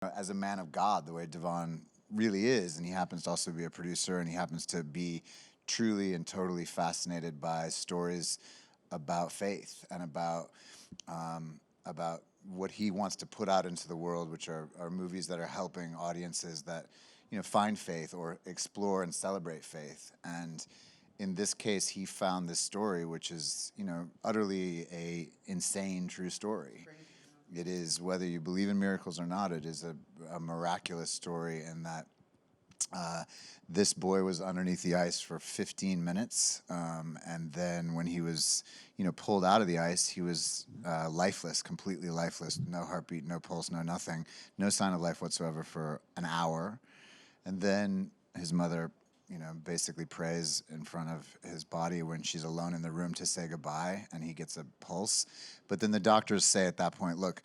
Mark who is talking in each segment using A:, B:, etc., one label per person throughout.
A: as a man of God, the way Devon really is, and he happens to also be a producer, and he happens to be truly and totally fascinated by stories about faith and about what he wants to put out into the world, which are movies that are helping audiences that find faith or explore and celebrate faith. And in this case, he found this story, which is utterly a insane true story. It is, whether you believe in miracles or not, it is a miraculous story in that this boy was underneath the ice for 15 minutes, and then when he was, pulled out of the ice, he was lifeless, completely lifeless, no heartbeat, no pulse, no nothing, no sign of life whatsoever for an hour. And then his mother, basically prays in front of his body when she's alone in the room to say goodbye, and he gets a pulse. But then the doctors say at that point, look,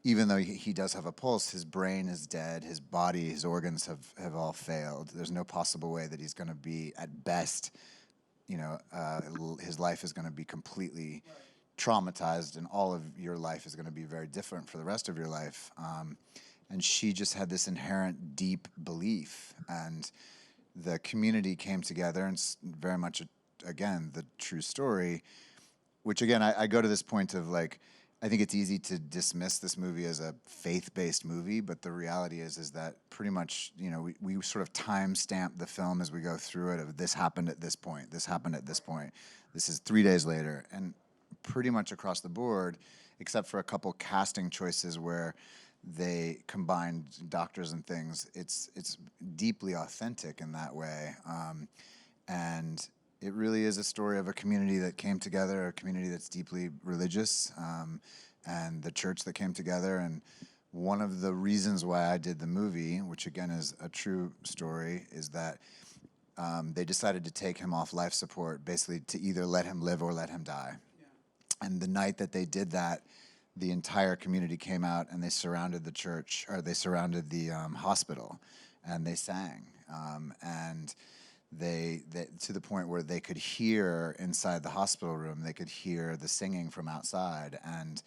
A: even though he does have a pulse, his brain is dead, his body, his organs have all failed. There's no possible way that he's going to be, at best, his life is going to be completely traumatized, and all of your life is going to be very different for the rest of your life. And she just had this inherent deep belief, and the community came together, and very much, again, the true story, which, again, I go to this point of, like, I think it's easy to dismiss this movie as a faith-based movie, but the reality is that pretty much, we sort of time-stamp the film as we go through it of this happened at this point, this happened at this point, this is 3 days later, and pretty much across the board, except for a couple casting choices where they combined doctors and things, it's deeply authentic in that way, and it really is a story of a community that came together, a community that's deeply religious, and the church that came together. And one of the reasons why I did the movie, which again is a true story, is that they decided to take him off life support, basically to either let him live or let him die. Yeah. And the night that they did that, the entire community came out and they surrounded the church, or they surrounded the hospital, and they sang. And they to the point where they could hear inside the hospital room, they could hear the singing from outside. And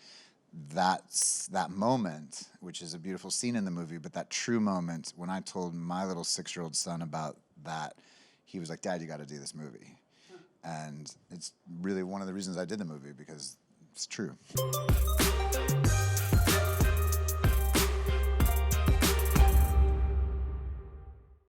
A: that moment, which is a beautiful scene in the movie, but that true moment, when I told my little 6-year-old son about that, he was like, Dad, you got to do this movie. And it's really one of the reasons I did the movie, because it's true.